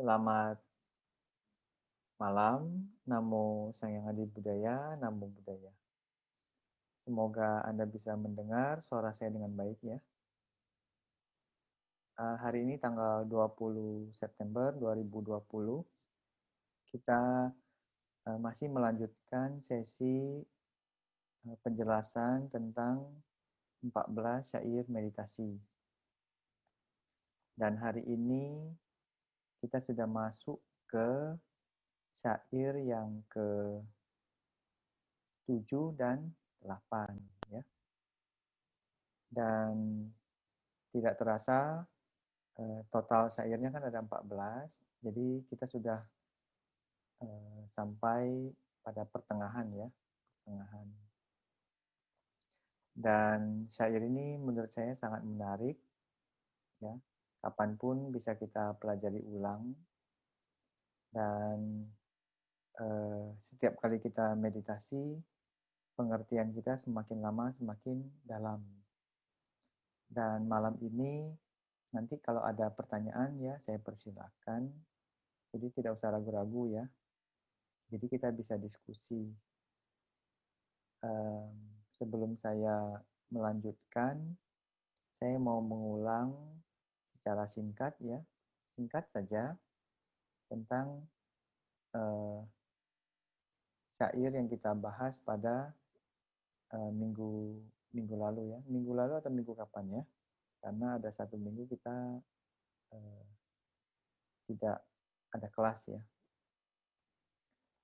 Selamat malam, Namo Sang Adi Budaya, Namo Buddhaya. Semoga Anda bisa mendengar suara saya dengan baik ya. Hari ini tanggal 20 September 2020, kita masih melanjutkan sesi penjelasan tentang 14 syair meditasi. Dan hari ini kita sudah masuk ke syair yang ke-7 dan 8 ya. Dan tidak terasa total syairnya kan ada 14, jadi kita sudah sampai pada pertengahan ya, pertengahan. Dan syair ini menurut saya sangat menarik ya, kapanpun bisa kita pelajari ulang, dan setiap kali kita meditasi, pengertian kita semakin lama semakin dalam. Dan malam ini nanti kalau ada pertanyaan ya saya persilahkan, jadi tidak usah ragu-ragu ya. Jadi kita bisa diskusi. Sebelum saya melanjutkan, saya mau mengulang secara singkat ya, singkat saja tentang syair yang kita bahas pada minggu lalu ya. Minggu lalu atau minggu kapan ya? Karena ada satu minggu kita tidak ada kelas ya.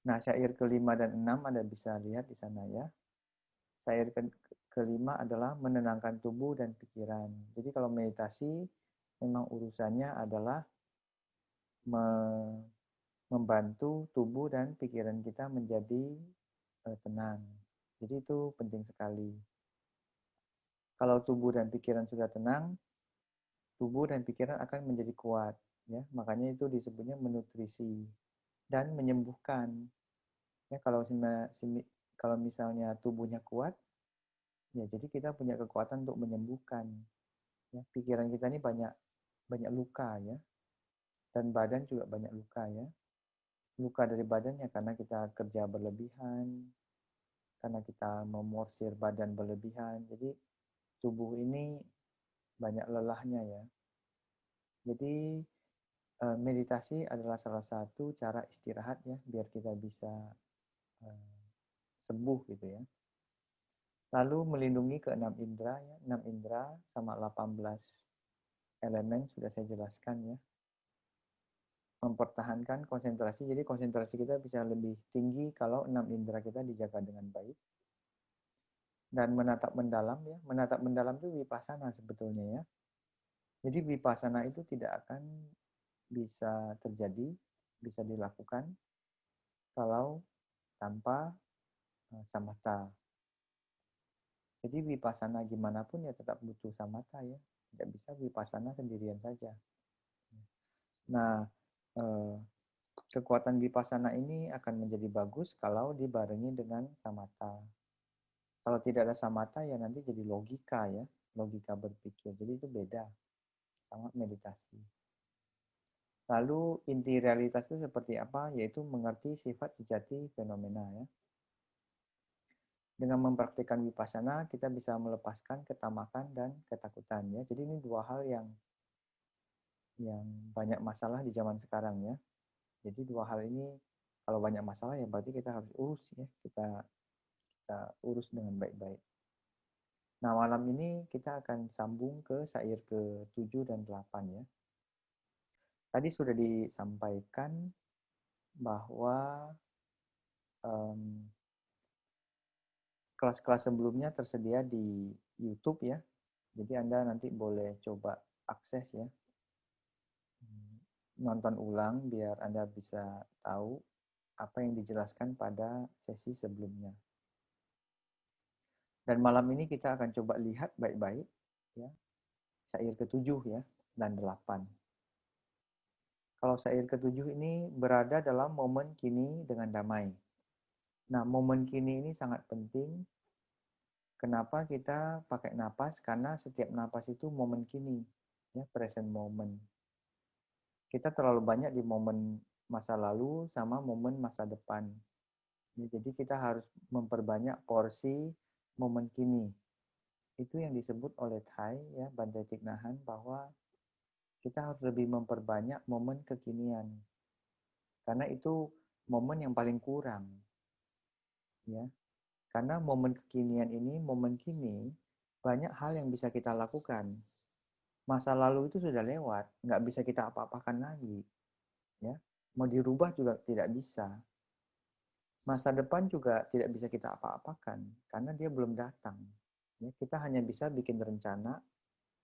Nah, syair kelima dan enam Anda bisa lihat di sana ya. Syair kelima adalah menenangkan tubuh dan pikiran. Jadi kalau meditasi memang urusannya adalah membantu tubuh dan pikiran kita menjadi tenang. Jadi itu penting sekali. Kalau tubuh dan pikiran sudah tenang, tubuh dan pikiran akan menjadi kuat. Ya, makanya itu disebutnya menutrisi dan menyembuhkan. Ya, kalau misalnya tubuhnya kuat, ya jadi kita punya kekuatan untuk menyembuhkan. Ya, pikiran kita ini banyak luka ya, dan badan juga banyak luka ya. Luka dari badannya karena kita kerja berlebihan, karena kita memorsir badan berlebihan. Jadi tubuh ini banyak lelahnya ya. Jadi meditasi adalah salah satu cara istirahat ya, biar kita bisa sembuh gitu ya. Lalu melindungi keenam indera ya, 6 indera sama 18 elemen sudah saya jelaskan ya. Mempertahankan konsentrasi, jadi konsentrasi kita bisa lebih tinggi kalau 6 indera kita dijaga dengan baik. Dan menatap mendalam ya, menatap mendalam itu vipassana sebetulnya ya. Jadi vipassana itu tidak akan bisa terjadi, bisa dilakukan kalau tanpa samatha. Jadi vipassana gimana pun ya tetap butuh samatha ya. Tidak bisa vipassana sendirian saja. Nah, kekuatan vipassana ini akan menjadi bagus kalau dibarengi dengan samatha. Kalau tidak ada samatha ya nanti jadi logika ya, logika berpikir. Jadi itu beda sama meditasi. Lalu inti realitas itu seperti apa? Yaitu mengerti sifat sejati fenomena ya. Dengan mempraktikkan vipassana kita bisa melepaskan ketamakan dan ketakutan ya. Jadi ini dua hal yang banyak masalah di zaman sekarang ya. Jadi dua hal ini kalau banyak masalah ya berarti kita harus urus ya, kita urus dengan baik-baik. Nah, malam ini kita akan sambung ke syair ke-7 dan 8 ya. Tadi sudah disampaikan bahwa kelas-kelas sebelumnya tersedia di YouTube ya. Jadi Anda nanti boleh coba akses ya. Nonton ulang biar Anda bisa tahu apa yang dijelaskan pada sesi sebelumnya. Dan malam ini kita akan coba lihat baik-baik ya, syair ke-7 ya dan 8. Kalau syair ke-7 ini berada dalam momen kini dengan damai. Nah, momen kini ini sangat penting. Kenapa kita pakai napas? Karena setiap napas itu momen kini, ya, present moment. Kita terlalu banyak di momen masa lalu sama momen masa depan. Ya, jadi kita harus memperbanyak porsi momen kini. Itu yang disebut oleh Thai, ya, Bante Thich Nhat Hanh, bahwa kita harus lebih memperbanyak momen kekinian. Karena itu momen yang paling kurang. Ya. Karena momen kekinian ini, momen kini, banyak hal yang bisa kita lakukan. Masa lalu itu sudah lewat, nggak bisa kita apa-apakan lagi. Ya. Mau dirubah juga tidak bisa. Masa depan juga tidak bisa kita apa-apakan, karena dia belum datang. Ya, kita hanya bisa bikin rencana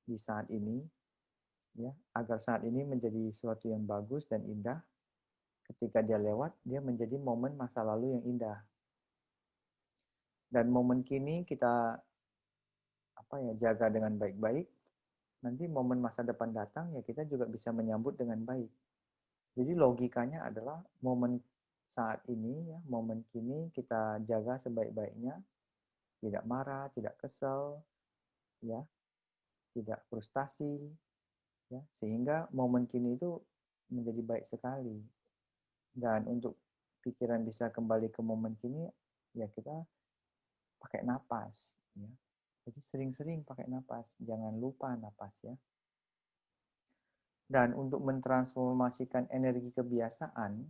di saat ini, ya, agar saat ini menjadi sesuatu yang bagus dan indah. Ketika dia lewat, dia menjadi momen masa lalu yang indah. Dan momen kini kita jaga dengan baik-baik. Nanti momen masa depan datang, ya kita juga bisa menyambut dengan baik. Jadi logikanya adalah momen saat ini, ya, momen kini kita jaga sebaik-baiknya, tidak marah, tidak kesel, ya, tidak frustasi, ya, sehingga momen kini itu menjadi baik sekali. Dan untuk pikiran bisa kembali ke momen kini, ya kita pakai napas, ya. Jadi sering-sering pakai napas, jangan lupa napas, ya. Dan untuk mentransformasikan energi kebiasaan,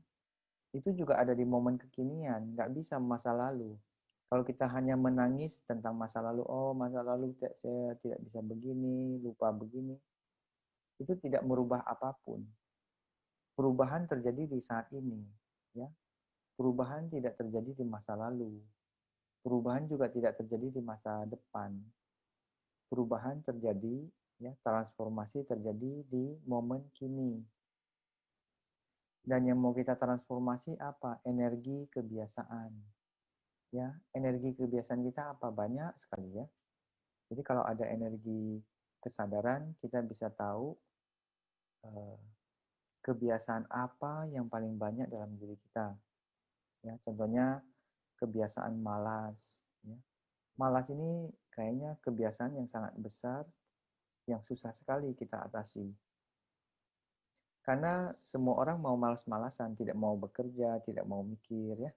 itu juga ada di momen kekinian, nggak bisa masa lalu. Kalau kita hanya menangis tentang masa lalu, oh masa lalu saya tidak bisa begini, lupa begini, itu tidak merubah apapun. Perubahan terjadi di saat ini, ya. Perubahan tidak terjadi di masa lalu. Perubahan juga tidak terjadi di masa depan. Perubahan terjadi, ya, transformasi terjadi di momen kini. Dan yang mau kita transformasi apa? Energi kebiasaan. Ya, energi kebiasaan kita apa? Banyak sekali, ya. Jadi kalau ada energi kesadaran, kita bisa tahu kebiasaan apa yang paling banyak dalam diri kita. Ya, contohnya kebiasaan malas. Ya. Malas ini kayaknya kebiasaan yang sangat besar, yang susah sekali kita atasi. Karena semua orang mau malas-malasan, tidak mau bekerja, tidak mau mikir, ya,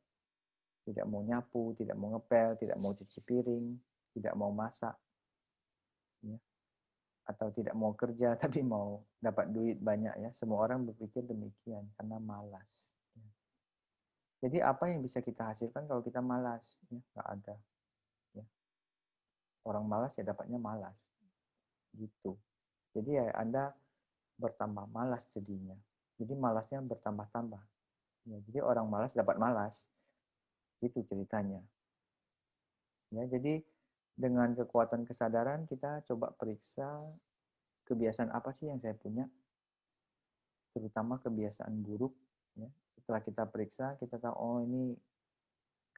tidak mau nyapu, tidak mau ngepel, tidak mau cuci piring, tidak mau masak, ya, atau tidak mau kerja tapi mau dapat duit banyak, ya. Semua orang berpikir demikian karena malas. Ya. Jadi apa yang bisa kita hasilkan kalau kita malas? Ya, nggak ada. Ya. Orang malas ya dapatnya malas, gitu. Jadi ya Anda bertambah malas jadinya. Jadi malasnya bertambah-tambah. Ya, jadi orang malas dapat malas. Itu ceritanya. Ya, jadi dengan kekuatan kesadaran kita coba periksa kebiasaan apa sih yang saya punya, terutama kebiasaan buruk. Ya. Setelah kita periksa, kita tahu oh ini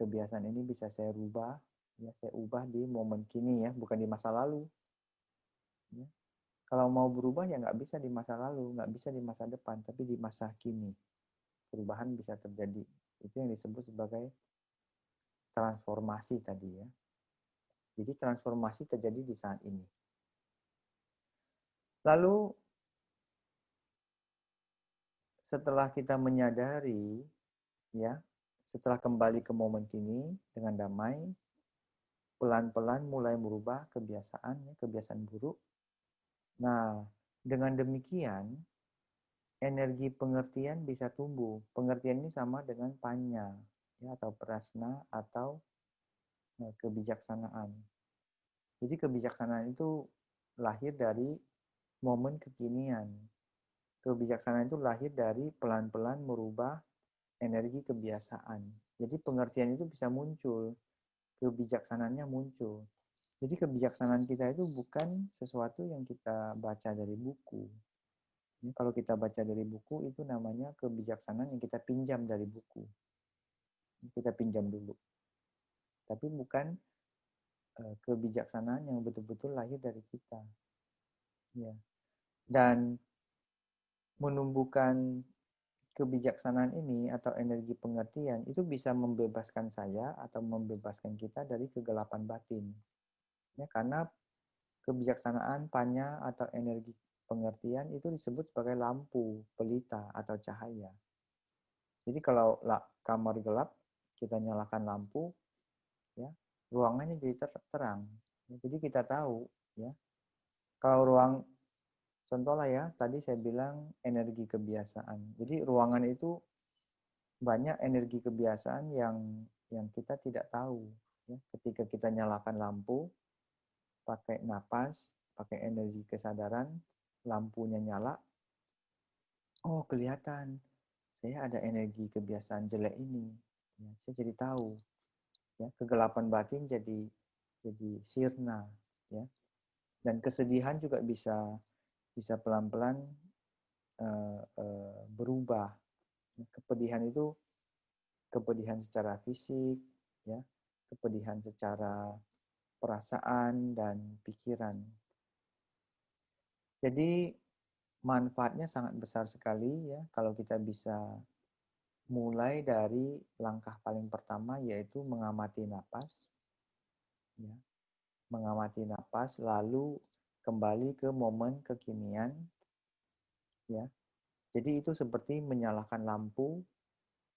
kebiasaan ini bisa saya rubah. Ya, saya ubah di momen kini, ya, bukan di masa lalu. Ya. Kalau mau berubah ya nggak bisa di masa lalu, nggak bisa di masa depan, tapi di masa kini. Perubahan bisa terjadi. Itu yang disebut sebagai transformasi tadi, ya. Jadi transformasi terjadi di saat ini. Lalu setelah kita menyadari, ya, setelah kembali ke momen kini dengan damai, pelan-pelan mulai merubah kebiasaan, ya, kebiasaan buruk. Nah, dengan demikian energi pengertian bisa tumbuh. Pengertian ini sama dengan panya, ya, atau prasna atau kebijaksanaan. Jadi kebijaksanaan itu lahir dari momen kekinian. Kebijaksanaan itu lahir dari pelan-pelan merubah energi kebiasaan. Jadi pengertian itu bisa muncul, kebijaksanaannya muncul. Jadi kebijaksanaan kita itu bukan sesuatu yang kita baca dari buku. Ini kalau kita baca dari buku itu namanya kebijaksanaan yang kita pinjam dari buku. Kita pinjam dulu. Tapi bukan kebijaksanaan yang betul-betul lahir dari kita. Ya. Dan menumbuhkan kebijaksanaan ini atau energi pengertian itu bisa membebaskan saya atau membebaskan kita dari kegelapan batin. Ya, karena kebijaksanaan, panya atau energi pengertian itu disebut sebagai lampu, pelita, atau cahaya. Jadi kalau kamar gelap, kita nyalakan lampu, ya, ruangannya jadi terang. Jadi kita tahu, ya, kalau ruang, contoh lah ya, tadi saya bilang energi kebiasaan. Jadi ruangan itu banyak energi kebiasaan yang kita tidak tahu. Ya. Ketika kita nyalakan lampu, pakai napas, pakai energi kesadaran, lampunya nyala, oh kelihatan, saya ada energi kebiasaan jelek ini. Ya, saya jadi tahu. Ya, kegelapan batin jadi sirna. Ya. Dan kesedihan juga bisa pelan-pelan berubah. Kepedihan itu kepedihan secara fisik, ya, kepedihan secara perasaan dan pikiran. Jadi manfaatnya sangat besar sekali ya kalau kita bisa mulai dari langkah paling pertama yaitu mengamati napas, ya, mengamati napas lalu kembali ke momen kekinian, ya. Jadi itu seperti menyalakan lampu,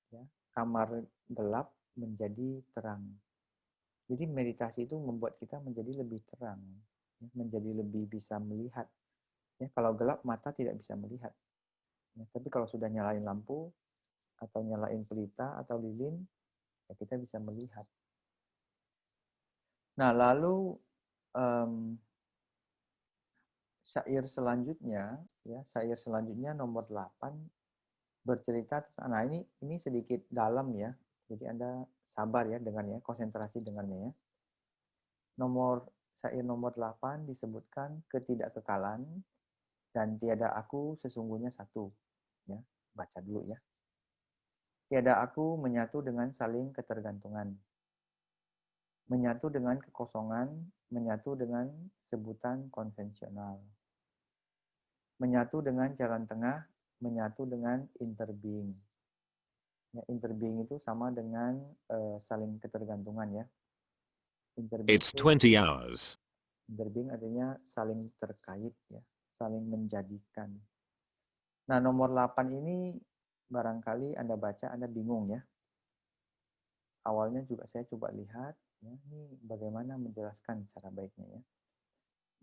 ya, kamar gelap menjadi terang. Jadi meditasi itu membuat kita menjadi lebih terang, ya, menjadi lebih bisa melihat. Ya, kalau gelap mata tidak bisa melihat. Ya, tapi kalau sudah nyalain lampu atau nyalain pelita atau lilin, ya kita bisa melihat. Nah, lalu syair selanjutnya, ya, syair selanjutnya nomor 8 bercerita tentang, nah ini sedikit dalam ya. Jadi Anda sabar ya dengannya, konsentrasi dengannya ya. Syair nomor 8 disebutkan ketidakkekalan dan tiada aku sesungguhnya satu. Ya, baca dulu ya. Tiada aku menyatu dengan saling ketergantungan. Menyatu dengan kekosongan, menyatu dengan sebutan konvensional. Menyatu dengan jalan tengah, menyatu dengan interbeing. Ya, interbeing itu sama dengan saling ketergantungan ya. Interbeing It's itu 20 hours. interbeing artinya saling terkait ya, saling menjadikan. Nah, nomor 8 ini barangkali Anda baca Anda bingung ya. Awalnya juga saya coba lihat ya, ini bagaimana menjelaskan cara baiknya ya.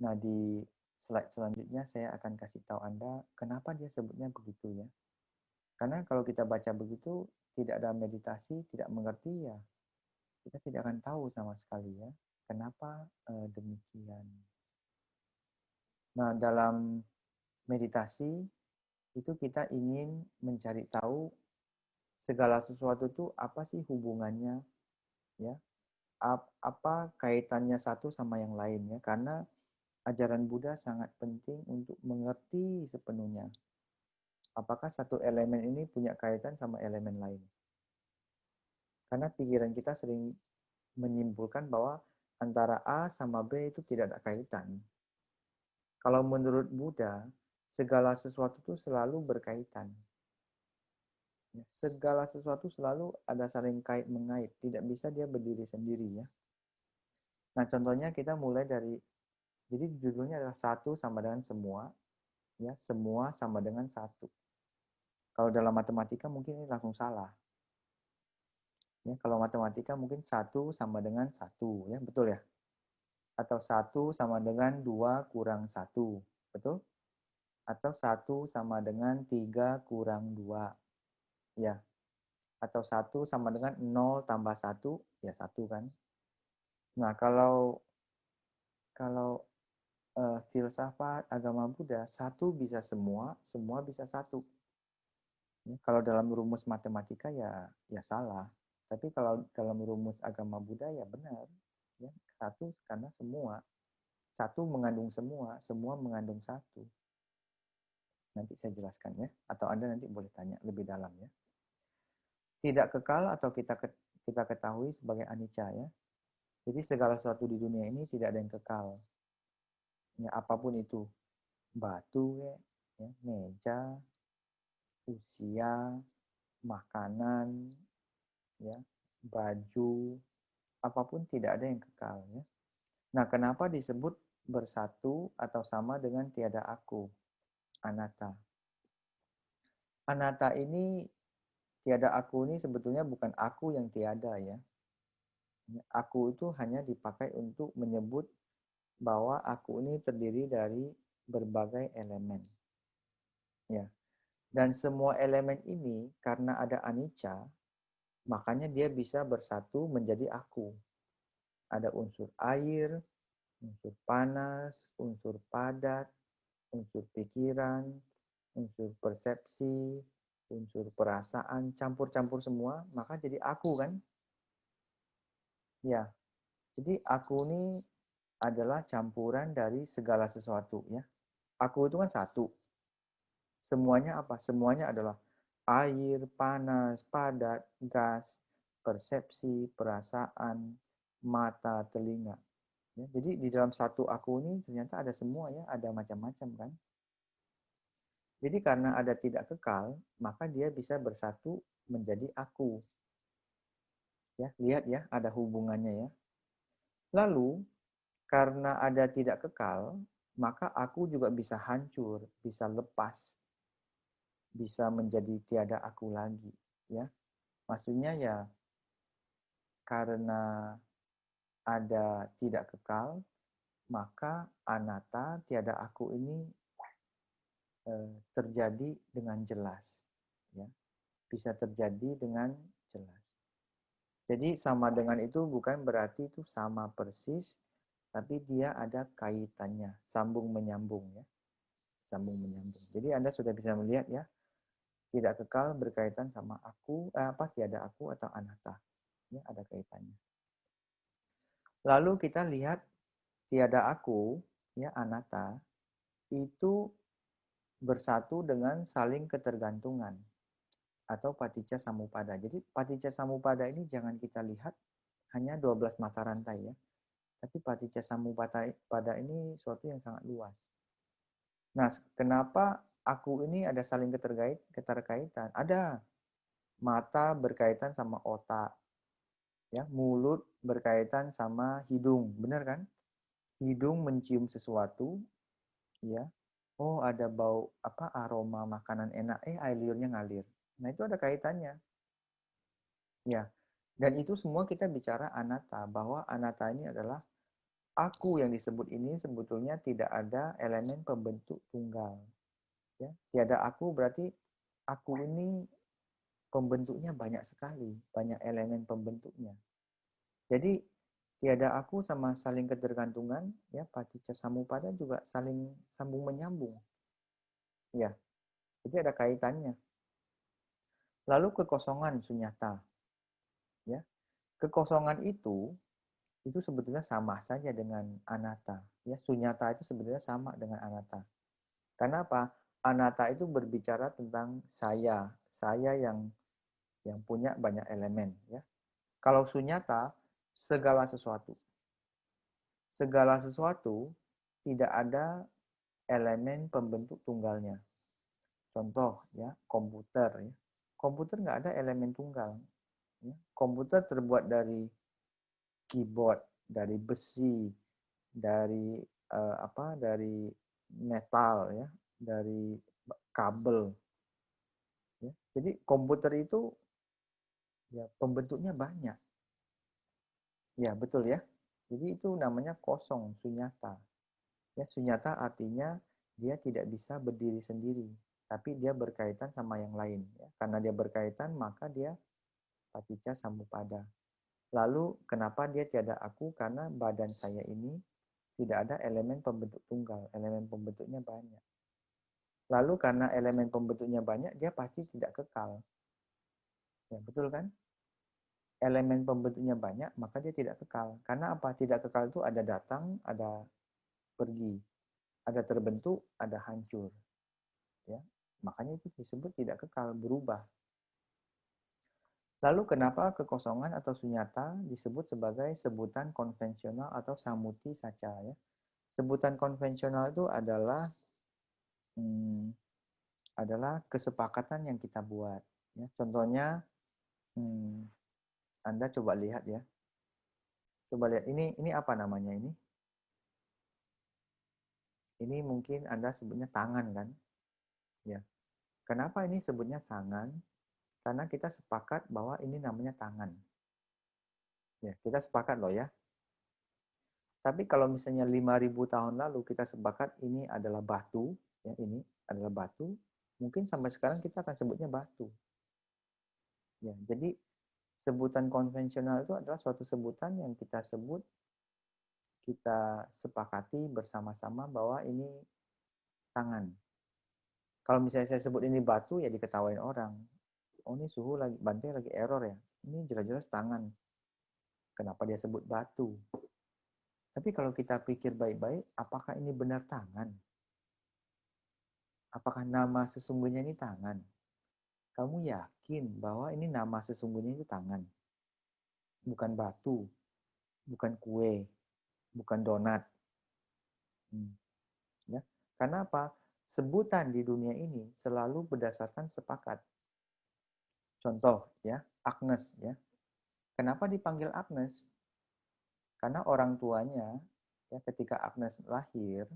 Nah, di slide selanjutnya saya akan kasih tahu Anda kenapa dia sebutnya begitu ya. Karena kalau kita baca begitu, tidak ada meditasi, tidak mengerti ya, kita tidak akan tahu sama sekali ya, kenapa demikian. Nah, dalam meditasi, itu kita ingin mencari tahu segala sesuatu itu apa sih hubungannya, ya, apa kaitannya satu sama yang lain ya, karena ajaran Buddha sangat penting untuk mengerti sepenuhnya. Apakah satu elemen ini punya kaitan sama elemen lain? Karena pikiran kita sering menyimpulkan bahwa antara A sama B itu tidak ada kaitan. Kalau menurut Buddha, segala sesuatu itu selalu berkaitan. Segala sesuatu selalu ada saling kait mengait, tidak bisa dia berdiri sendiri ya. Nah, contohnya kita mulai dari, jadi judulnya adalah satu sama dengan semua, ya, semua sama dengan satu. Kalau dalam matematika mungkin ini langsung salah. Ya, kalau matematika mungkin satu sama dengan satu, ya, betul ya? Atau satu sama dengan 2 kurang 1, betul? Atau satu sama dengan 3 kurang 2, ya. Atau satu sama dengan 0 tambah 1, ya 1 kan. Nah, kalau filsafat agama Buddha, satu bisa semua, semua bisa satu. Ya, kalau dalam rumus matematika ya salah. Tapi kalau dalam rumus agama Buddha ya benar. Ya, satu karena semua. Satu mengandung semua, semua mengandung satu. Nanti saya jelaskan ya, atau Anda nanti boleh tanya lebih dalam ya. Tidak kekal atau kita ketahui sebagai anicca ya. Jadi segala sesuatu di dunia ini tidak ada yang kekal. Ya, apapun itu, batu ya, meja, usia, makanan, ya, baju, apapun tidak ada yang kekal ya. Nah, kenapa disebut bersatu atau sama dengan tiada aku? anatta. Anatta ini, tiada aku ini sebetulnya bukan aku yang tiada ya. Aku itu hanya dipakai untuk menyebut bahwa aku ini terdiri dari berbagai elemen. Ya. Dan semua elemen ini karena ada anicca, makanya dia bisa bersatu menjadi aku. Ada unsur air, unsur panas, unsur padat, unsur pikiran, unsur persepsi, unsur perasaan, campur-campur semua, maka jadi aku kan? Ya, jadi aku ini adalah campuran dari segala sesuatu ya. Aku itu kan satu. Semuanya apa? Semuanya adalah air, panas, padat, gas, persepsi, perasaan, mata, telinga. Ya, jadi di dalam satu aku ini ternyata ada semua ya, ada macam-macam kan. Jadi karena ada tidak kekal, maka dia bisa bersatu menjadi aku. Ya, lihat ya, ada hubungannya ya. Lalu karena ada tidak kekal, maka aku juga bisa hancur, bisa lepas, bisa menjadi tiada aku lagi, ya. Maksudnya ya karena ada tidak kekal, maka anatta, tiada aku ini terjadi dengan jelas, ya. Bisa terjadi dengan jelas. Jadi sama dengan itu bukan berarti itu sama persis, tapi dia ada kaitannya, sambung menyambung ya. Sambung menyambung. Jadi Anda sudah bisa melihat ya, tidak kekal berkaitan sama aku, tiada aku atau anatta. Ya, ada kaitannya. Lalu kita lihat tiada aku, ya anatta, itu bersatu dengan saling ketergantungan atau paticca samuppada. Jadi paticca samuppada ini jangan kita lihat hanya 12 mata rantai ya. Tapi paticca samuppada ini suatu yang sangat luas. Nah, kenapa aku ini ada saling keterkaitan? Ada. Mata berkaitan sama otak, ya, mulut berkaitan sama hidung, benar kan? Hidung mencium sesuatu, ya. Oh, ada bau apa aroma makanan enak, air liurnya ngalir. Nah, itu ada kaitannya. Ya. Dan itu semua kita bicara anatta, bahwa anatta ini adalah aku yang disebut ini sebetulnya tidak ada elemen pembentuk tunggal. Ya. Tiada aku berarti aku ini pembentuknya banyak sekali, banyak elemen pembentuknya. Jadi tiada aku sama saling ketergantungan, ya paticca samuppada juga saling sambung menyambung. Ya, jadi ada kaitannya. Lalu kekosongan sunyata, ya. Kekosongan itu sebetulnya sama saja dengan anatta, ya. Sunyata itu sebetulnya sama dengan anatta. Karena apa? Anatta itu berbicara tentang saya yang punya banyak elemen, ya. Kalau sunyata segala sesuatu. Segala sesuatu tidak ada elemen pembentuk tunggalnya. Contoh ya, komputer ya. Komputer nggak ada elemen tunggal. Ya. Komputer terbuat dari keyboard, dari besi, dari dari metal ya, dari kabel. Ya. Jadi komputer itu ya pembentuknya banyak. Ya betul ya. Jadi itu namanya kosong, sunyata. Ya, sunyata artinya dia tidak bisa berdiri sendiri, tapi dia berkaitan sama yang lain. Ya. Karena dia berkaitan, maka dia paticca samuppada. Lalu kenapa dia tiada aku? Karena badan saya ini tidak ada elemen pembentuk tunggal, elemen pembentuknya banyak. Lalu karena elemen pembentuknya banyak, dia pasti tidak kekal. Ya, betul kan? Elemen pembentuknya banyak, maka dia tidak kekal. Karena apa? Tidak kekal itu ada datang, ada pergi. Ada terbentuk, ada hancur. Ya, makanya itu disebut tidak kekal, berubah. Lalu kenapa kekosongan atau sunyata disebut sebagai sebutan konvensional atau samuti saca ya? Sebutan konvensional itu adalah kesepakatan yang kita buat. Ya. Contohnya, Anda coba lihat ya. Coba lihat ini apa namanya ini? Ini mungkin Anda sebutnya tangan kan? Ya. Kenapa ini sebutnya tangan? Karena kita sepakat bahwa ini namanya tangan. Ya, kita sepakat loh ya. Tapi kalau misalnya 5.000 tahun lalu kita sepakat ini adalah batu, ya ini adalah batu, mungkin sampai sekarang kita akan sebutnya batu. Ya, jadi sebutan konvensional itu adalah suatu sebutan yang kita sebut, kita sepakati bersama-sama bahwa ini tangan. Kalau misalnya saya sebut ini batu, ya diketawain orang. Oh ini suhu lagi, Bante lagi error ya. Ini jelas-jelas tangan. Kenapa dia sebut batu? Tapi kalau kita pikir baik-baik, apakah ini benar tangan? Apakah nama sesungguhnya ini tangan? Kamu yakin bahwa ini nama sesungguhnya itu tangan? Bukan batu, bukan kue, bukan donat. Ya. Karena apa? Sebutan di dunia ini selalu berdasarkan sepakat. Contoh ya, Agnes ya. Kenapa dipanggil Agnes? Karena orang tuanya ya ketika Agnes lahir,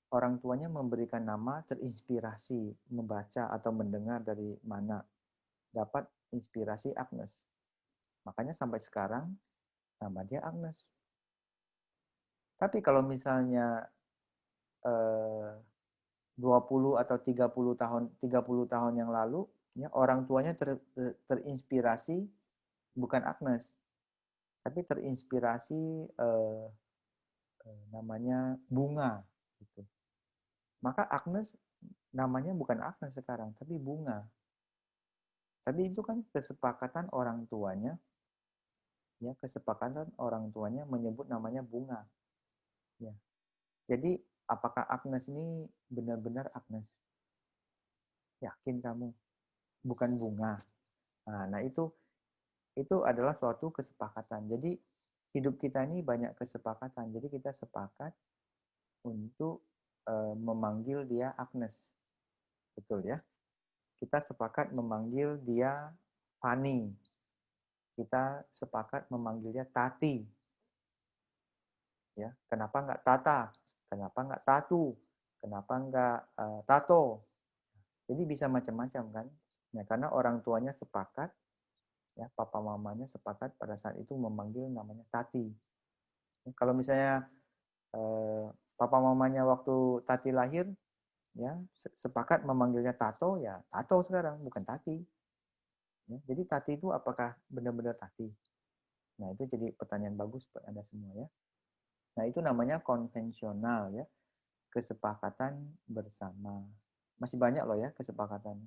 orang tuanya memberikan nama terinspirasi membaca atau mendengar dari mana dapat inspirasi Agnes. Makanya sampai sekarang nama dia Agnes. Tapi kalau misalnya 20 atau 30 tahun yang lalu ya orang tuanya terinspirasi bukan Agnes, tapi terinspirasi namanya bunga gitu. Maka Agnes namanya bukan Agnes sekarang, tapi bunga. Tapi itu kan kesepakatan orang tuanya, ya kesepakatan orang tuanya menyebut namanya bunga. Ya. Jadi apakah Agnes ini benar-benar Agnes? Yakin kamu? Bukan bunga. Nah itu adalah suatu kesepakatan. Jadi hidup kita ini banyak kesepakatan. Jadi kita sepakat untuk memanggil dia Agnes. Betul ya? Kita sepakat memanggil dia Fani. Kita sepakat memanggil dia Tati. Ya, kenapa nggak Tata? Kenapa nggak Tatu? Kenapa nggak Tato? Jadi bisa macam-macam kan? Ya, karena orang tuanya sepakat, ya papa mamanya sepakat pada saat itu memanggil namanya Tati. Ya, kalau misalnya papa mamanya waktu Tati lahir, ya sepakat memanggilnya Tato, ya Tato sekarang bukan Tati. Ya, jadi Tati itu apakah benar-benar Tati? Nah itu jadi pertanyaan bagus buat Anda semua ya. Nah itu namanya konvensional ya, kesepakatan bersama. Masih banyak loh ya kesepakatan.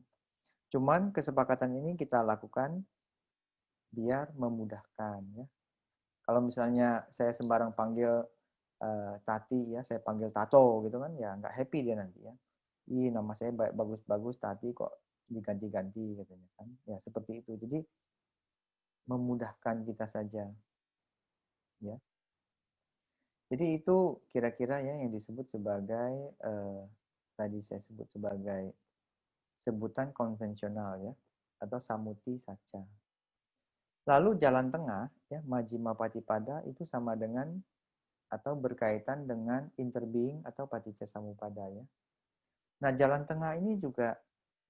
Cuman kesepakatan ini kita lakukan biar memudahkan ya. Kalau misalnya saya sembarang panggil Tati ya, saya panggil Tato gitu kan ya nggak happy dia nanti ya. Ih nama saya bagus-bagus Tati kok diganti-ganti katanya kan. Ya seperti itu. Jadi memudahkan kita saja ya. Jadi itu kira-kira ya yang disebut sebagai tadi saya sebut sebagai sebutan konvensional ya atau samuti saca. Lalu jalan tengah ya Majjhima Patipada itu sama dengan atau berkaitan dengan interbeing atau paticca samuppada ya. Nah, jalan tengah ini juga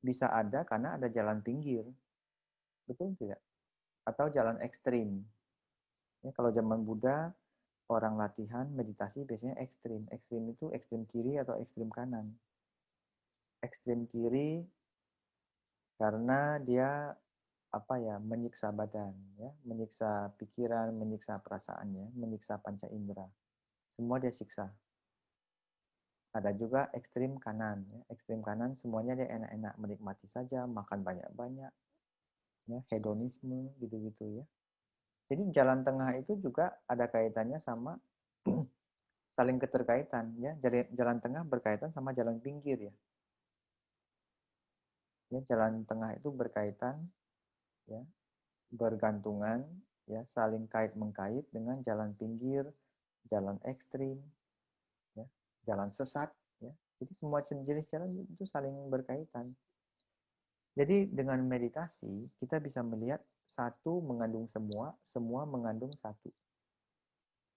bisa ada karena ada jalan pinggir. Betul tidak? Atau jalan ekstrim. Ya, kalau zaman Buddha orang latihan meditasi biasanya ekstrim. Ekstrim itu ekstrim kiri atau ekstrim kanan. Ekstrim kiri karena dia apa ya menyiksa badan ya, menyiksa pikiran, menyiksa perasaannya, menyiksa panca indera. Semua dia siksa. Ada juga ekstrim kanan ya. Ekstrim kanan semuanya dia enak-enak menikmati saja, makan banyak-banyak ya, hedonisme gitu-gitu ya. Jadi jalan tengah itu juga ada kaitannya sama saling keterkaitan ya. Jadi jalan tengah berkaitan sama jalan pinggir ya. Ya, jalan tengah itu berkaitan ya, bergantungan ya, saling kait mengkait dengan jalan pinggir, jalan ekstrim ya, jalan sesat ya. Jadi semua jenis jalan itu saling berkaitan. Jadi dengan meditasi kita bisa melihat satu mengandung semua, semua mengandung satu.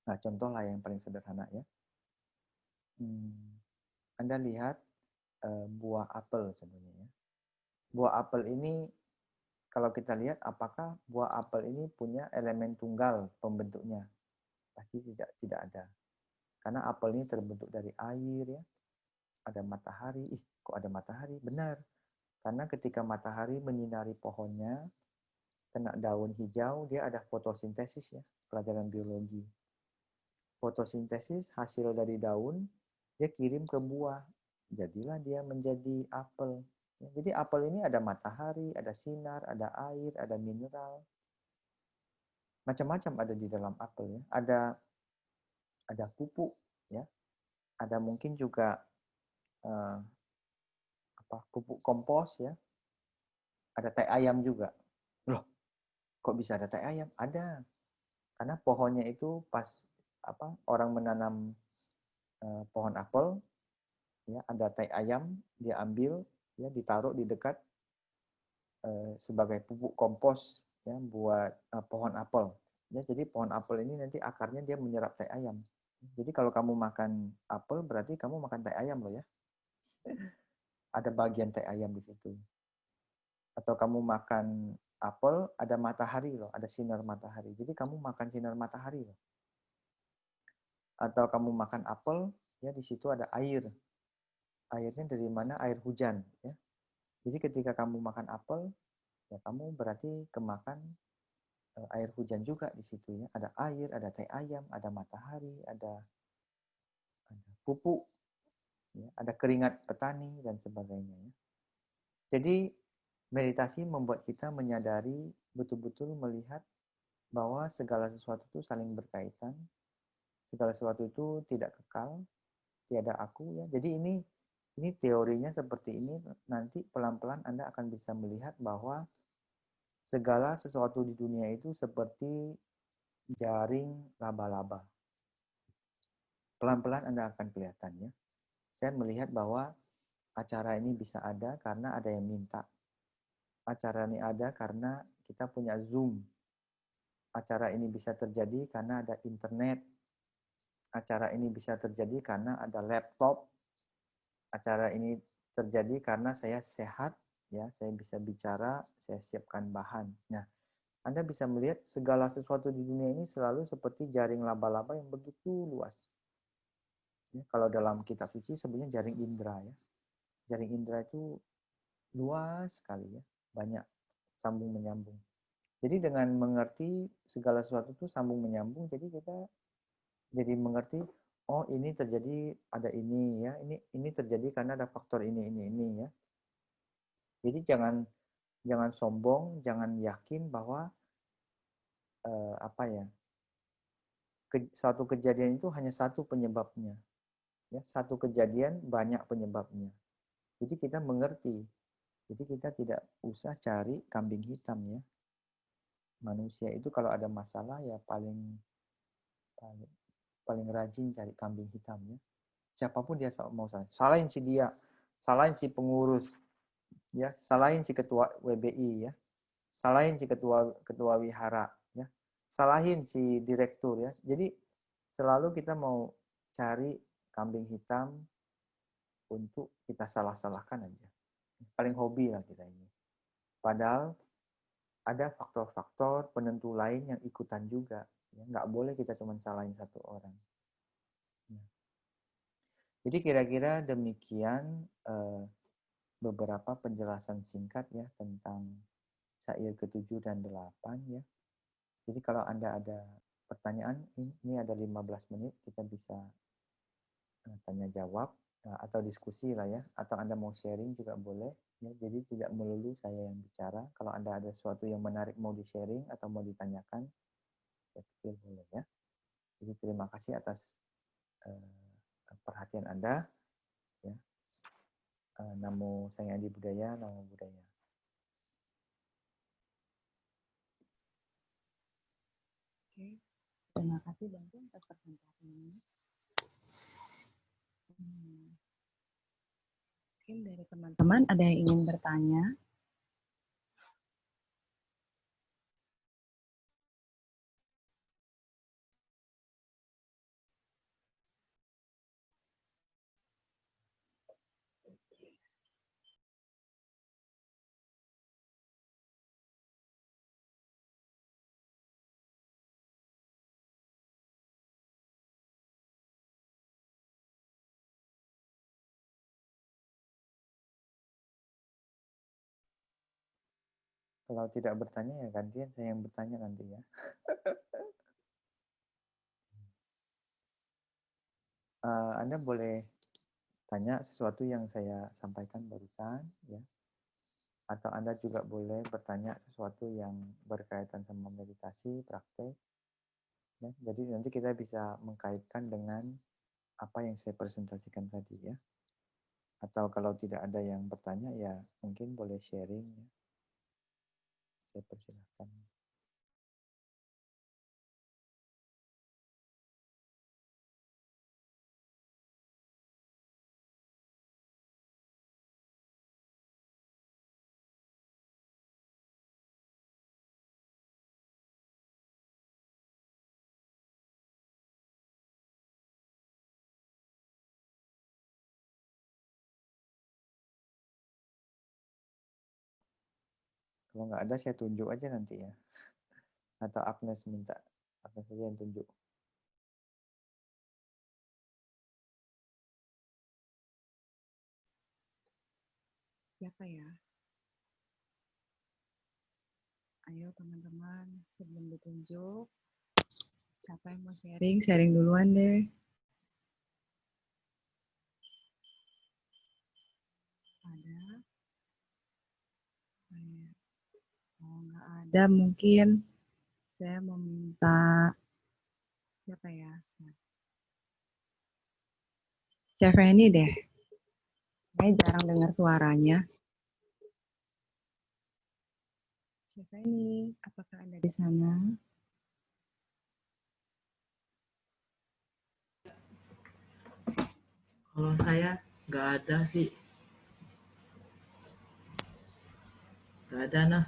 Nah, contoh lah yang paling sederhana ya. Anda lihat buah apel contohnya ya. Buah apel ini kalau kita lihat apakah buah apel ini punya elemen tunggal pembentuknya? Pasti tidak ada. Karena apel ini terbentuk dari air ya. Ada matahari. Kok ada matahari? Benar. Karena ketika matahari menyinari pohonnya, kena daun hijau, dia ada fotosintesis ya, pelajaran biologi. Fotosintesis hasil dari daun, dia kirim ke buah. Jadilah dia menjadi apel. Jadi apel ini ada matahari, ada sinar, ada air, ada mineral. Macam-macam ada di dalam apel ya. Ada pupuk ya. Ada mungkin juga pupuk kompos ya. Ada tai ayam juga. Loh, kok bisa ada tai ayam? Ada. Karena pohonnya itu pas orang menanam pohon apel ya, ada tai ayam, dia ambil ya, ditaruh di dekat sebagai pupuk kompos ya buat pohon apel. Ya, jadi pohon apel ini nanti akarnya dia menyerap tai ayam. Jadi kalau kamu makan apel berarti kamu makan tai ayam loh ya. Ada bagian tai ayam di situ. Atau kamu makan apel, ada matahari loh, ada sinar matahari. Jadi kamu makan sinar matahari loh. Atau kamu makan apel, ya di situ ada air. Airnya dari mana? Air hujan. Ya. Jadi ketika kamu makan apel, ya kamu berarti kemakan air hujan juga di situ ya. Ada air, ada tai ayam, ada matahari, ada pupuk, ya, ada keringat petani dan sebagainya. Ya. Jadi meditasi membuat kita menyadari betul-betul melihat bahwa segala sesuatu itu saling berkaitan, segala sesuatu itu tidak kekal, tiada aku ya. Jadi ini teorinya seperti ini, nanti pelan-pelan Anda akan bisa melihat bahwa segala sesuatu di dunia itu seperti jaring laba-laba. Pelan-pelan Anda akan kelihatan ya. Saya melihat bahwa acara ini bisa ada karena ada yang minta. Acara ini ada karena kita punya Zoom. Acara ini bisa terjadi karena ada internet. Acara ini bisa terjadi karena ada laptop. Acara ini terjadi karena saya sehat, ya, saya bisa bicara, saya siapkan bahan. Nah, Anda bisa melihat segala sesuatu di dunia ini selalu seperti jaring laba-laba yang begitu luas. Ya, kalau dalam kitab suci sebenarnya jaring indera ya. Jaring indera itu luas sekali ya, banyak sambung menyambung. Jadi dengan mengerti segala sesuatu itu sambung menyambung, jadi kita jadi mengerti, oh ini terjadi ada ini ya, ini terjadi karena ada faktor ini ya. Jadi jangan sombong, jangan yakin bahwa satu kejadian itu hanya satu penyebabnya. Ya, satu kejadian banyak penyebabnya. Jadi kita mengerti. Jadi kita tidak usah cari kambing hitam ya. Manusia itu kalau ada masalah ya paling rajin cari kambing hitam ya. Siapapun dia mau salah. Salahin si dia, salahin si pengurus, ya, salahin si ketua WBI ya, salahin si ketua wihara ya, salahin si direktur ya. Jadi selalu kita mau cari kambing hitam untuk kita salah-salahkan aja. Paling hobi lah kita ini. Padahal ada faktor-faktor penentu lain yang ikutan juga. Ya, nggak boleh kita cuma salahin satu orang. Ya. Jadi kira-kira demikian beberapa penjelasan singkat ya tentang syair ke-7 dan 8 ya. Jadi kalau Anda ada pertanyaan, ini ada 15 menit, kita bisa tanya jawab atau diskusi lah ya, atau Anda mau sharing juga boleh ya. Jadi tidak melulu saya yang bicara. Kalau Anda ada sesuatu yang menarik mau di-sharing atau mau ditanyakan, saya pikir boleh ya. Jadi terima kasih atas perhatian Anda ya. Namo Sang Adi Budaya, Namo Buddhaya. Oke, terima kasih Bang atas presentasinya. Mungkin dari teman-teman ada yang ingin bertanya. Kalau tidak bertanya ya gantian saya yang bertanya nanti ya. Anda boleh tanya sesuatu yang saya sampaikan barusan, ya. Atau Anda juga boleh bertanya sesuatu yang berkaitan sama meditasi, praktek. Ya. Jadi nanti kita bisa mengkaitkan dengan apa yang saya presentasikan tadi ya. Atau kalau tidak ada yang bertanya ya mungkin boleh sharing ya. Saya persilahkan. Kalau nggak ada saya tunjuk aja nanti ya. Atau Agnes minta. Agnes saja yang tunjuk. Siapa ya? Ayo teman-teman, sebelum ditunjuk, siapa yang mau sharing? Sharing duluan deh. Ada? Oh, nggak ada, mungkin saya mau minta siapa ya? Chef ini deh. Saya jarang dengar suaranya. Chef ini, apakah Anda di sana? Kalau saya nggak ada sih, nggak ada Nas.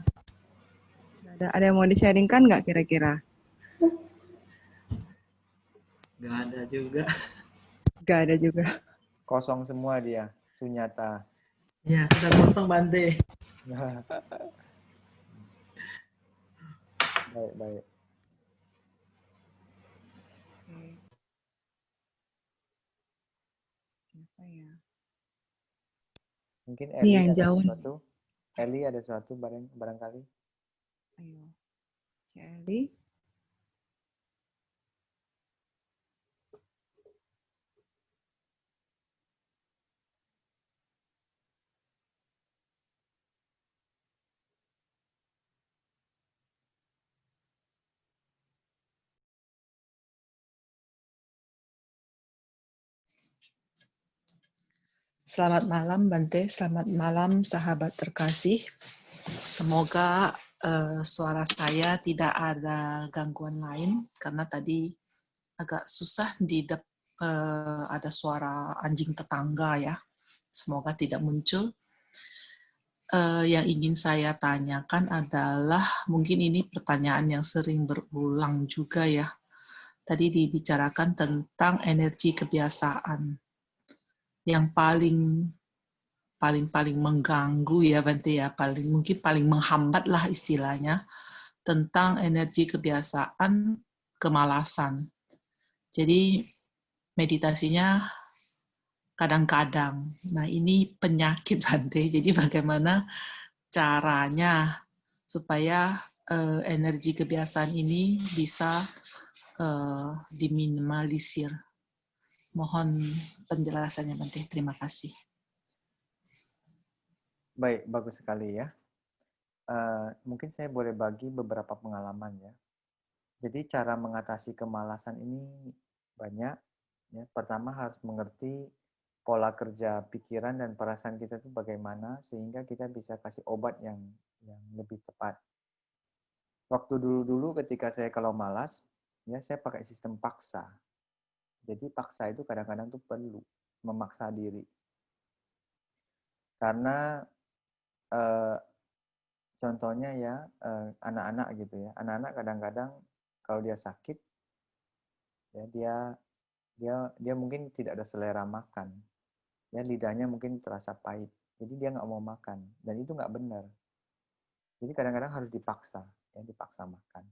Ada yang mau di-sharingkan nggak kira-kira? Nggak ada juga. Nggak ada juga. Kosong semua dia, sunyata. Ya, sudah kosong Bante. Baik, baik. Oke. Siapa ya? Mungkin Ini Eli yang ada jauh. sesuatu. Eli ada sesuatu barangkali. Ayo, Shelly. Selamat malam Bante, selamat malam sahabat terkasih. Semoga suara saya tidak ada gangguan lain karena tadi agak susah ada suara anjing tetangga ya. Semoga tidak muncul. Yang ingin saya tanyakan adalah mungkin ini pertanyaan yang sering berulang juga ya. Tadi dibicarakan tentang energi kebiasaan yang paling mengganggu ya Bante ya, mungkin paling menghambat lah istilahnya tentang energi kebiasaan kemalasan. Jadi meditasinya kadang-kadang. Nah ini penyakit Bante. Jadi bagaimana caranya supaya energi kebiasaan ini bisa diminimalisir. Mohon penjelasannya Bante. Terima kasih. Baik, bagus sekali ya. Mungkin saya boleh bagi beberapa pengalaman ya. Jadi cara mengatasi kemalasan ini banyak. Ya. Pertama harus mengerti pola kerja pikiran dan perasaan kita itu bagaimana sehingga kita bisa kasih obat yang lebih tepat. Waktu dulu-dulu ketika saya kalau malas, ya saya pakai sistem paksa. Jadi paksa itu kadang-kadang tuh perlu memaksa diri. Karena contohnya ya anak-anak gitu ya. Anak-anak kadang-kadang kalau dia sakit ya dia mungkin tidak ada selera makan. Ya lidahnya mungkin terasa pahit. Jadi dia nggak mau makan dan itu nggak benar. Jadi kadang-kadang harus dipaksa, ya dipaksa makan.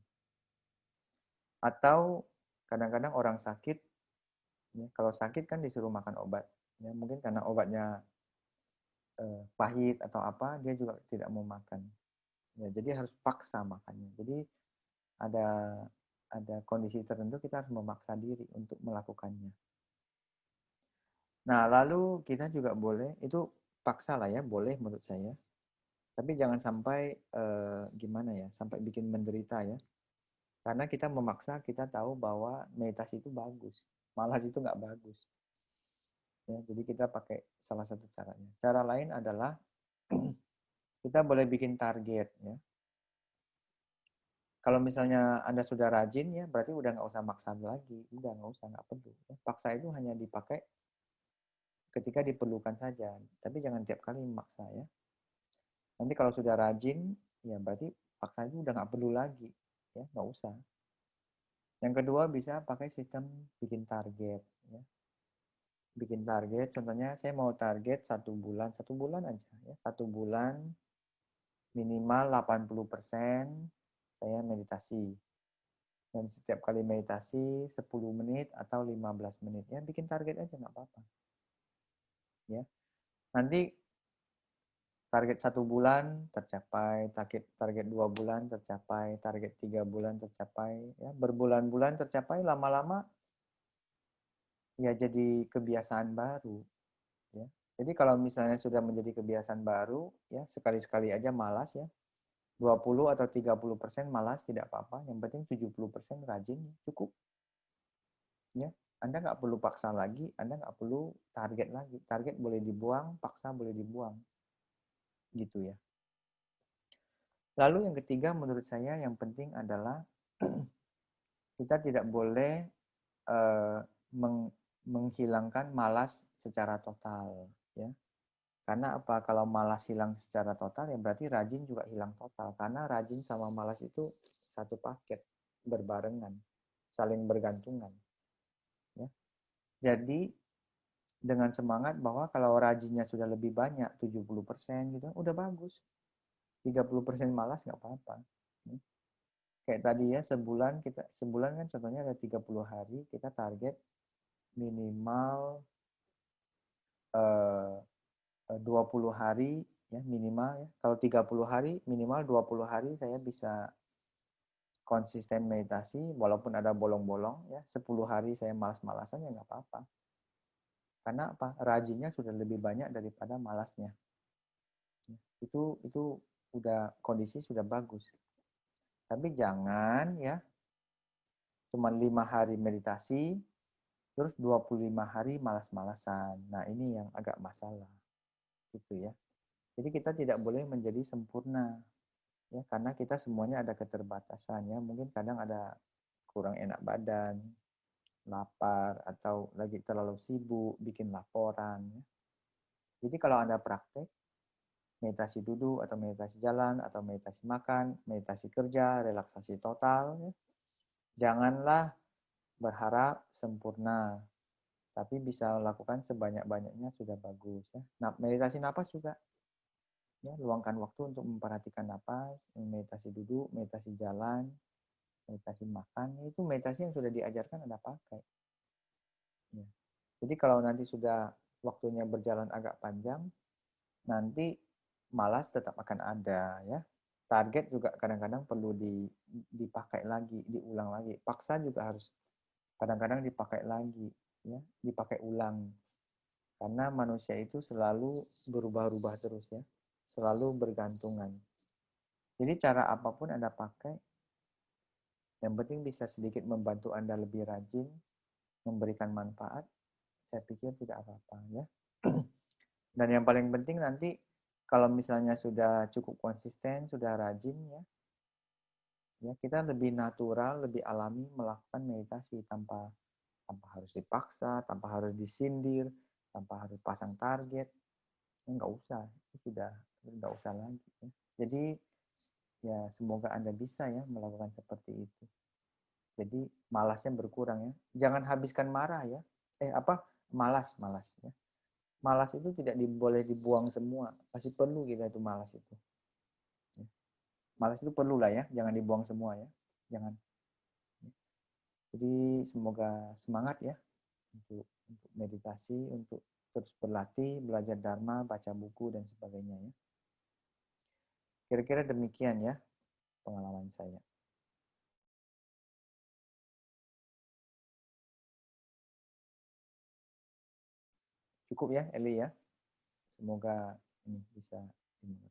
Atau kadang-kadang orang sakit, ya, kalau sakit kan disuruh makan obat. Ya mungkin karena obatnya pahit atau apa, dia juga tidak mau makan. Ya, jadi harus paksa makannya. Jadi ada kondisi tertentu kita harus memaksa diri untuk melakukannya. Nah, lalu kita juga boleh, itu paksa lah ya, boleh menurut saya. Tapi jangan sampai gimana ya, sampai bikin menderita ya. Karena kita memaksa, kita tahu bahwa meditasi itu bagus. Malas itu nggak bagus. Ya, jadi kita pakai salah satu caranya. Cara lain adalah kita boleh bikin target ya. Kalau misalnya Anda sudah rajin ya, berarti udah nggak usah maksa lagi, udah nggak usah, nggak perlu. Paksa itu hanya dipakai ketika diperlukan saja, tapi jangan tiap kali memaksa ya. Nanti kalau sudah rajin, ya berarti paksa itu udah nggak perlu lagi, ya nggak usah. Yang kedua bisa pakai sistem bikin target, ya. Bikin target, contohnya saya mau target 1 bulan aja ya, 1 bulan minimal 80% saya meditasi. Dan setiap kali meditasi 10 menit atau 15 menit. Ya, bikin target aja, nggak apa-apa. Ya. Nanti target 1 bulan tercapai, target 2 bulan tercapai, target 3 bulan tercapai. Ya, berbulan-bulan tercapai, lama-lama ya jadi kebiasaan baru. Ya. Jadi kalau misalnya sudah menjadi kebiasaan baru, ya sekali-sekali aja malas ya. 20 atau 30% malas tidak apa-apa, yang penting 70% rajin cukup. Ya, Anda nggak perlu paksa lagi, Anda nggak perlu target lagi. Target boleh dibuang, paksa boleh dibuang. Gitu ya. Lalu yang ketiga menurut saya yang penting adalah kita tidak boleh menghilangkan malas secara total. Ya. Karena apa? Kalau malas hilang secara total, ya berarti rajin juga hilang total. Karena rajin sama malas itu satu paket, berbarengan, saling bergantungan. Ya. Jadi, dengan semangat bahwa kalau rajinnya sudah lebih banyak, 70% gitu, udah bagus. 30% malas nggak apa-apa. Kayak tadi ya, sebulan kan contohnya ada 30 hari, kita target minimal 20 hari ya minimal ya. Kalau 30 hari minimal 20 hari saya bisa konsisten meditasi walaupun ada bolong-bolong ya. 10 hari saya malas-malasan ya nggak apa-apa. Karena apa? Rajinnya sudah lebih banyak daripada malasnya. Itu udah kondisi sudah bagus. Tapi jangan ya cuma 5 hari meditasi terus 25 hari malas-malasan. Nah, ini yang agak masalah. Gitu ya. Jadi kita tidak boleh menjadi sempurna. Ya, karena kita semuanya ada keterbatasan ya. Mungkin kadang ada kurang enak badan, lapar, atau lagi terlalu sibuk, bikin laporan. Ya. Jadi kalau Anda praktek, meditasi duduk, atau meditasi jalan, atau meditasi makan, meditasi kerja, relaksasi total, ya. Janganlah berharap sempurna, tapi bisa lakukan sebanyak-banyaknya sudah bagus. Ya. Nah, meditasi napas juga. Ya, luangkan waktu untuk memperhatikan napas, meditasi duduk, meditasi jalan, meditasi makan, itu meditasi yang sudah diajarkan Anda pakai. Ya. Jadi kalau nanti sudah waktunya berjalan agak panjang, nanti malas tetap akan ada ya. Target juga kadang-kadang perlu dipakai lagi, diulang lagi. Paksa juga harus kadang-kadang dipakai lagi, ya, dipakai ulang. Karena manusia itu selalu berubah-ubah terus ya, selalu bergantungan. Jadi cara apapun Anda pakai, yang penting bisa sedikit membantu Anda lebih rajin, memberikan manfaat, saya pikir tidak apa-apa ya. Dan yang paling penting nanti kalau misalnya sudah cukup konsisten, sudah rajin ya kita lebih natural, lebih alami melakukan meditasi tanpa harus dipaksa, tanpa harus disindir, tanpa harus pasang target. Nggak usah, itu sudah nggak usah lagi. Ya. Jadi ya semoga Anda bisa ya melakukan seperti itu. Jadi malasnya berkurang ya. Jangan habiskan marah ya. Malas ya. Malas itu tidak boleh dibuang semua. Masih perlu kita itu malas itu. Malas itu perlu lah ya, jangan dibuang semua ya. Jangan. Jadi semoga semangat ya untuk meditasi, untuk terus berlatih, belajar dharma, baca buku dan sebagainya ya. Kira-kira demikian ya pengalaman saya. Cukup ya, Eli ya. Semoga ini bisa dimengerti.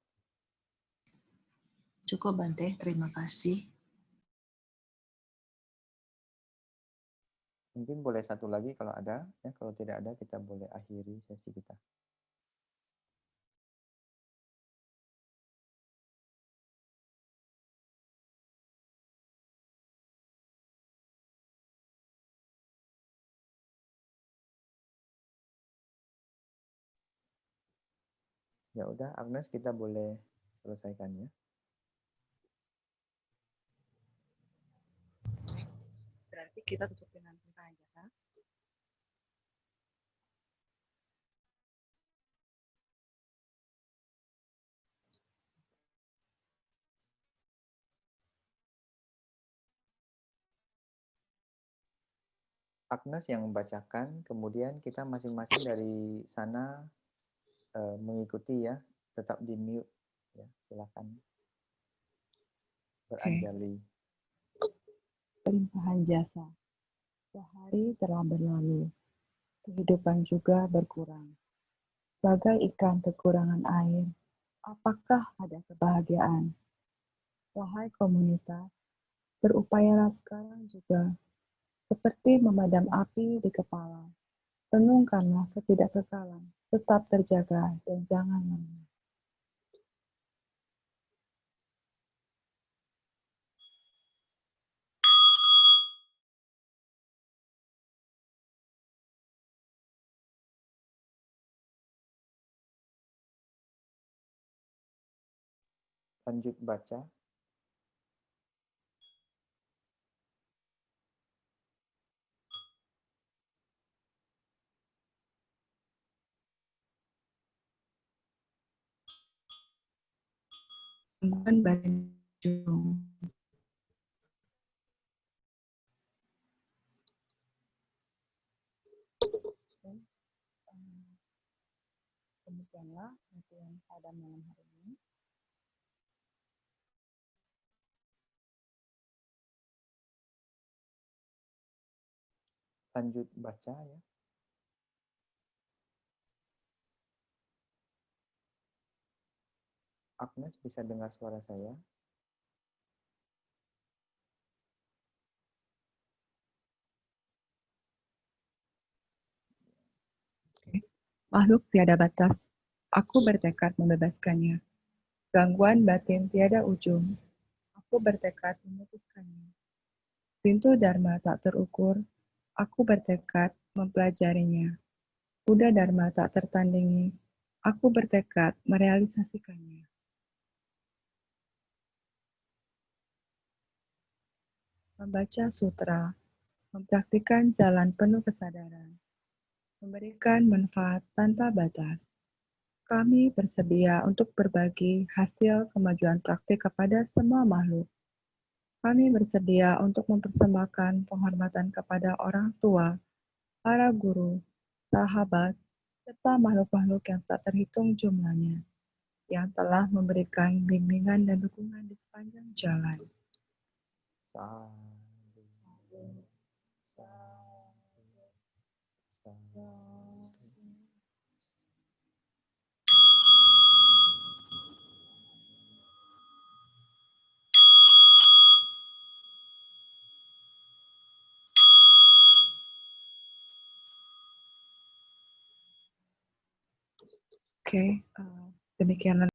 Cukup Bante, terima kasih. Mungkin boleh satu lagi kalau ada, ya. Kalau tidak ada kita boleh akhiri sesi kita. Ya udah, Agnes, kita boleh selesaikan ya. Berarti kita tutup dengan pengkajian jasa. Agnes yang membacakan, kemudian kita masing-masing dari sana mengikuti ya, tetap di mute ya, silakan beranjali. Pelimpahan jasa. Sehari telah berlalu, kehidupan juga berkurang. Bagai ikan kekurangan air, apakah ada kebahagiaan? Wahai komunitas, berupayalah sekarang juga, seperti memadam api di kepala. Renungkanlah ketidakkekalan, tetap terjaga dan jangan lengah. Lanjut baca. Gangguan berujung. Demikianlah latihan pada malam hari ini. Lanjut baca ya. Agnes bisa dengar suara saya? Makhluk tiada batas, aku bertekad membebaskannya. Gangguan batin tiada ujung, aku bertekad memutuskannya. Pintu Dharma tak terukur, aku bertekad mempelajarinya. Buddha Dharma tak tertandingi, aku bertekad merealisasikannya. Membaca sutra, mempraktikkan jalan penuh kesadaran, memberikan manfaat tanpa batas. Kami bersedia untuk berbagi hasil kemajuan praktik kepada semua makhluk. Kami bersedia untuk mempersembahkan penghormatan kepada orang tua, para guru, sahabat, serta makhluk-makhluk yang tak terhitung jumlahnya, yang telah memberikan bimbingan dan dukungan di sepanjang jalan. Sadhu, sadhu, sadhu. Oke, demikianlah